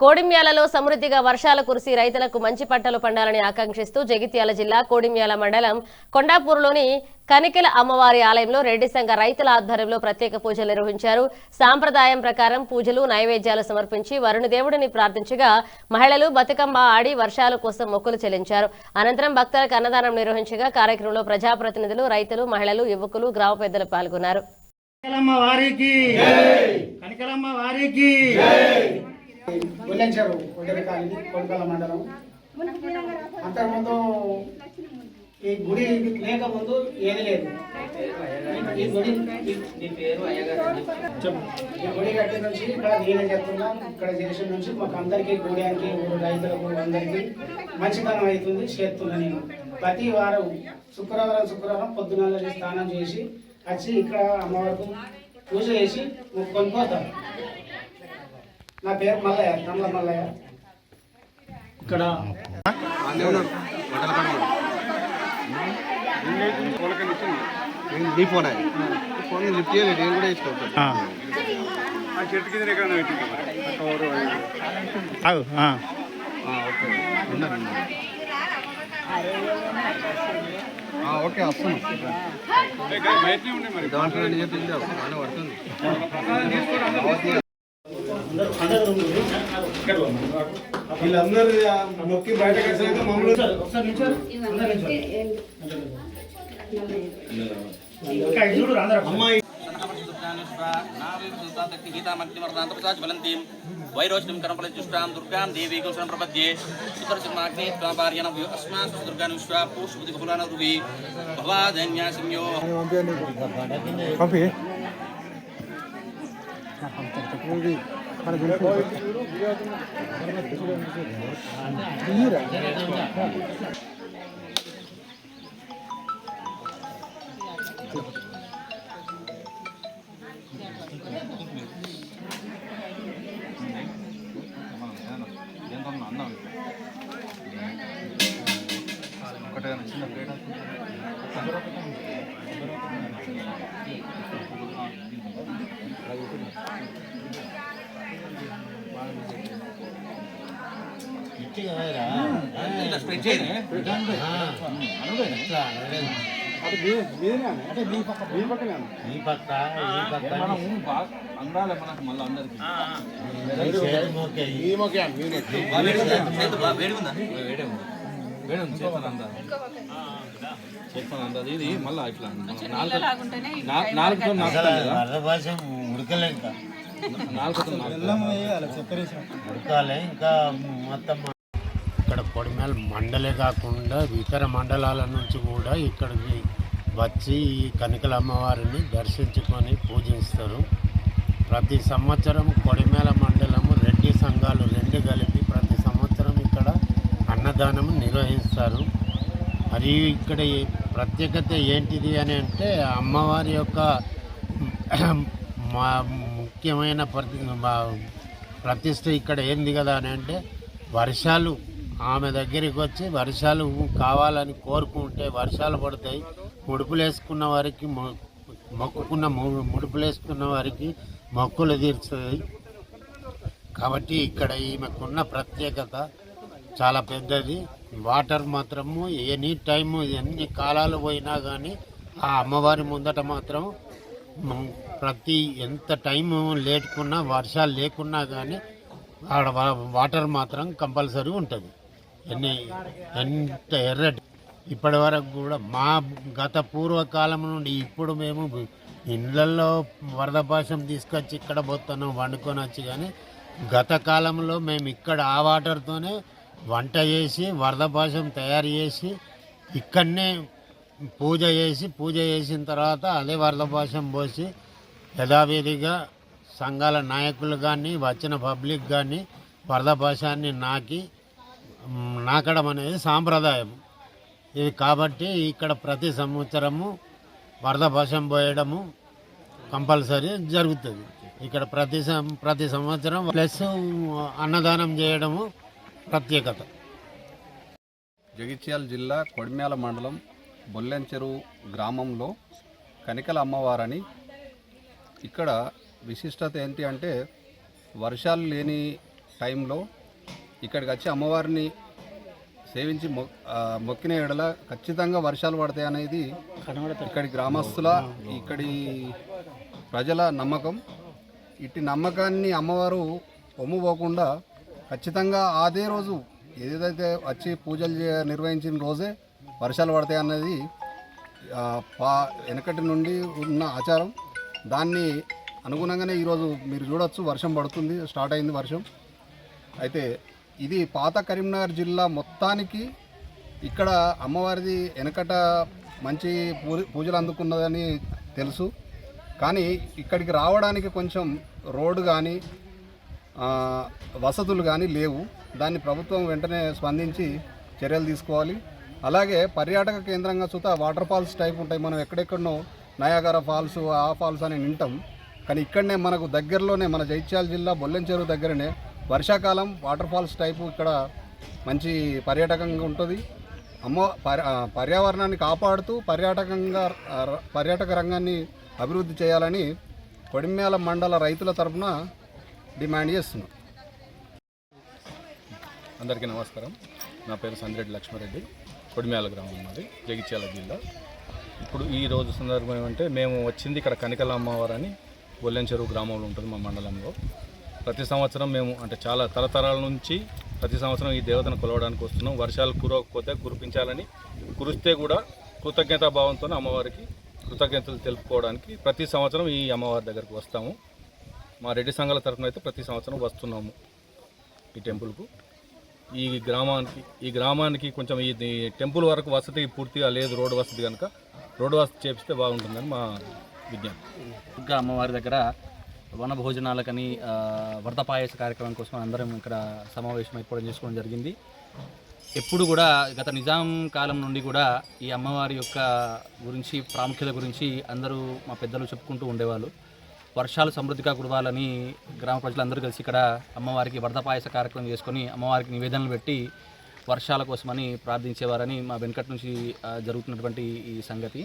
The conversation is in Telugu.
కోడిమ్యాలలో సమృద్ధిగా వర్షాలు కురిసి రైతులకు మంచి పంటలు పండాలని ఆకాంక్షిస్తూ జగిత్యాల జిల్లా కోడిమ్యాల మండలం కొండాపూర్లోని కనికెల అమ్మవారి ఆలయంలో రెడ్డి సంఘ రైతుల ఆధ్వర్యంలో ప్రత్యేక పూజలు నిర్వహించారు. సాంప్రదాయం ప్రకారం పూజలు నైవేద్యాలు సమర్పించి వరుణ దేవుడిని ప్రార్థించగా మహిళలు బతుకమ్మ ఆడి వర్షాల కోసం మొక్కులు చెల్లించారు. అనంతరం భక్తులకు అన్నదానం నిర్వహించగా కార్యక్రమంలో ప్రజాప్రతినిధులు, రైతులు, మహిళలు, యువకులు, గ్రామ పెద్దలు పాల్గొన్నారు. బొల్లెంచెరు కొడెరకాలి కొడకల మండలం. అంతకుముందు ఈ గుడి లేకముందు ఏది లేదు. ఈ గుడి కట్టిన నుంచి ఇక్కడ నేనే చెప్తున్నా. ఇక్కడ చేసిన నుంచి మాకు అందరికీ గుడియానికి రైతులకు అందరికీ మంచితనం అవుతుంది. చేస్తున్నా నేను ప్రతి వారం శుక్రవారం పొద్దున స్నానం చేసి వచ్చి ఇక్కడ అమ్మవారికి పూజ చేసి మొక్కుకొని పోతాను. నా పేరు మల్లయ్య, తమ్ల మల్లయ్య. ఇక్కడ ఫోన్ లిఫ్ట్ చేయలేదు, నేను కూడా ఇష్టం. చెట్టు కింద ఎక్కడ ఓకే వస్తున్నాం. దాంట్లో చెప్పింది పడుతుంది. వీళ్ళందరూ మొక్కి బయటకు వచ్చాక మమ్మల్ని వైరోచనం కర్మఫలజుష్టాం దుర్గాం దేవీ గౌసం ప్రపద్యే సుతర్శమాగ్నే త్వాపార్యన అస్మాన్ దుర్గాన్ విశ్వా పూషుపతి బహుళాన రువి భవాదన్యాసంయో చిన్న ప్లేట్ అందాలి మనకు మళ్ళీ అందరికి చేస్తాను ఇది మళ్ళీ ఇట్లా ఉడకాలి. ఇంకా మొత్తం ఇక్కడ కొడిమేల మండలే కాకుండా ఇతర మండలాల నుంచి కూడా ఇక్కడికి వచ్చి ఈ కనికల అమ్మవారిని దర్శించుకొని పూజిస్తారు. ప్రతి సంవత్సరం కొడిమేల మండలము రెడ్డి సంఘాలు రెండు కలిపి ప్రతి సంవత్సరం ఇక్కడ అన్నదానం నిర్వహిస్తారు. మరియు ఇక్కడ ప్రత్యేకత ఏంటిది అని అంటే అమ్మవారి యొక్క ముఖ్యమైన ప్రతిష్ట ఇక్కడ ఏంది కదా అని అంటే వర్షాలు ఆమె దగ్గరికి వచ్చి వర్షాలు కావాలని కోరుకుంటే వర్షాలు పడతాయి. ముడుపులు వేసుకున్న వారికి ముడుపులు వేసుకున్న వారికి మొక్కులు తీరుస్తుంది. కాబట్టి ఇక్కడ ఈమెకున్న ప్రత్యేకత చాలా పెద్దది. వాటర్ మాత్రము ఎనీ టైము ఎన్ని కాలాలు పోయినా కానీ ఆ అమ్మవారి ముందట మాత్రం ఎంత టైము లేటుకున్నా వర్షాలు లేకున్నా కానీ ఆడ వాటర్ మాత్రం కంపల్సరీ ఉంటుంది. ఎంత ఎర్రటి ఇప్పటి వరకు కూడా మా గత పూర్వకాలం నుండి ఇప్పుడు మేము ఇళ్ళల్లో వరద పాశం తీసుకొచ్చి ఇక్కడ పోతున్నాం వండుకొని వచ్చి. కానీ గత కాలంలో మేము ఇక్కడ ఆ వాటర్తోనే వంట చేసి వరద పాశం తయారు చేసి ఇక్కడనే పూజ చేసిన తర్వాత అదే వరద పాశం పోసి యథావిధిగా సంఘాల నాయకులు కానీ వచ్చిన పబ్లిక్ కానీ వరద పాశాన్ని నాకడం అనేది సాంప్రదాయం ఇది. కాబట్టి ఇక్కడ ప్రతి సంవత్సరము వరద పాశం పోయడము కంపల్సరీ జరుగుతుంది. ఇక్కడ ప్రతి సంవత్సరం ప్లస్ అన్నదానం చేయడము ప్రత్యేకత. జగిత్యాల జిల్లా కొడిమ్యాల మండలం బొల్లెంచెరు గ్రామంలో కనికల అమ్మవారని ఇక్కడ విశిష్టత ఏంటి అంటే వర్షాలు లేని టైంలో ఇక్కడికి వచ్చి అమ్మవారిని సేవించి మొక్కిన ఎడల ఖచ్చితంగా వర్షాలు పడతాయి అనేది ఇక్కడి గ్రామస్తుల ఇక్కడి ప్రజల నమ్మకం. ఇట్టి నమ్మకాన్ని అమ్మవారు ఒమ్ముపోకుండా ఖచ్చితంగా అదే రోజు ఏదైతే వచ్చి పూజలు నిర్వహించిన రోజే వర్షాలు పడతాయి అన్నది వెనకటి నుండి ఉన్న ఆచారం. దాన్ని అనుగుణంగానే ఈరోజు మీరు చూడొచ్చు, వర్షం పడుతుంది, స్టార్ట్ అయింది వర్షం. అయితే ఇది పాత కరీంనగర్ జిల్లా మొత్తానికి ఇక్కడ అమ్మవారిది వెనకట మంచి పూజలు అందుకున్నదని తెలుసు. కానీ ఇక్కడికి రావడానికి కొంచెం రోడ్డు కానీ వసతులు కానీ లేవు. దాన్ని ప్రభుత్వం వెంటనే స్పందించి చర్యలు తీసుకోవాలి. అలాగే పర్యాటక కేంద్రంగా చూత వాటర్ ఫాల్స్ టైప్ ఉంటాయి. మనం ఎక్కడెక్కడనో నయాగరా ఫాల్స్, ఆ ఫాల్స్ అని వింటాం. కానీ ఇక్కడనే మనకు దగ్గరలోనే మన జైత్యాల జిల్లా బొల్లెంచెరువు దగ్గరనే వర్షాకాలం వాటర్ ఫాల్స్ టైపు ఇక్కడ మంచి పర్యాటకంగా ఉంటుంది. పర్యావరణాన్ని కాపాడుతూ పర్యాటక రంగాన్ని అభివృద్ధి చేయాలని కొడిమ్యాల మండల రైతుల తరఫున డిమాండ్ చేస్తున్నాం. అందరికీ నమస్కారం. నా పేరు సందిరెడ్డి లక్ష్మారెడ్డి, కొడిమ్యాల గ్రామం మాది, జగిత్యాల జిల్లా. ఇప్పుడు ఈ రోజు సందర్భం ఏమంటే, మేము వచ్చింది ఇక్కడ కనికల అమ్మవారని బొల్లెంచెరువు గ్రామంలో ఉంటుంది మా మండలంలో. ప్రతి సంవత్సరం మేము అంటే చాలా తరతరాల నుంచి ప్రతి సంవత్సరం ఈ దేవతను కొలవడానికి వస్తున్నాం. వర్షాలు కురవకపోతే కురిపించాలని, కురిస్తే కూడా కృతజ్ఞతాభావంతో అమ్మవారికి కృతజ్ఞతలు తెలుపుకోవడానికి ప్రతి సంవత్సరం ఈ అమ్మవారి దగ్గరికి వస్తాము. మా రెడ్డి సంఘాల తరఫున అయితే ప్రతి సంవత్సరం వస్తున్నాము ఈ టెంపుల్కు. ఈ గ్రామానికి కొంచెం ఈ టెంపుల్ వరకు వసతి పూర్తిగా లేదు, రోడ్డు వసతి కనుక రోడ్డు వసతి చేపిస్తే బాగుంటుందని మా విజ్ఞప్తి. ఇంకా అమ్మవారి దగ్గర వన భోజనాలకని వరద పాయస కార్యక్రమం కోసం అందరం ఇక్కడ సమావేశం ఏర్పాటు చేసుకోవడం జరిగింది. ఎప్పుడు కూడా గత నిజాం కాలం నుండి కూడా ఈ అమ్మవారి యొక్క గురించి, ప్రాముఖ్యత గురించి అందరూ మా పెద్దలు చెప్పుకుంటూ ఉండేవాళ్ళు. వర్షాలు సమృద్ధిగా కురవాలని గ్రామ ప్రజలందరూ కలిసి ఇక్కడ అమ్మవారికి వరద పాయస కార్యక్రమం చేసుకొని అమ్మవారికి నివేదనలు పెట్టి వర్షాల కోసమని ప్రార్థించేవారని మా వెనుకటి నుంచి జరుగుతున్నటువంటి ఈ సంగతి.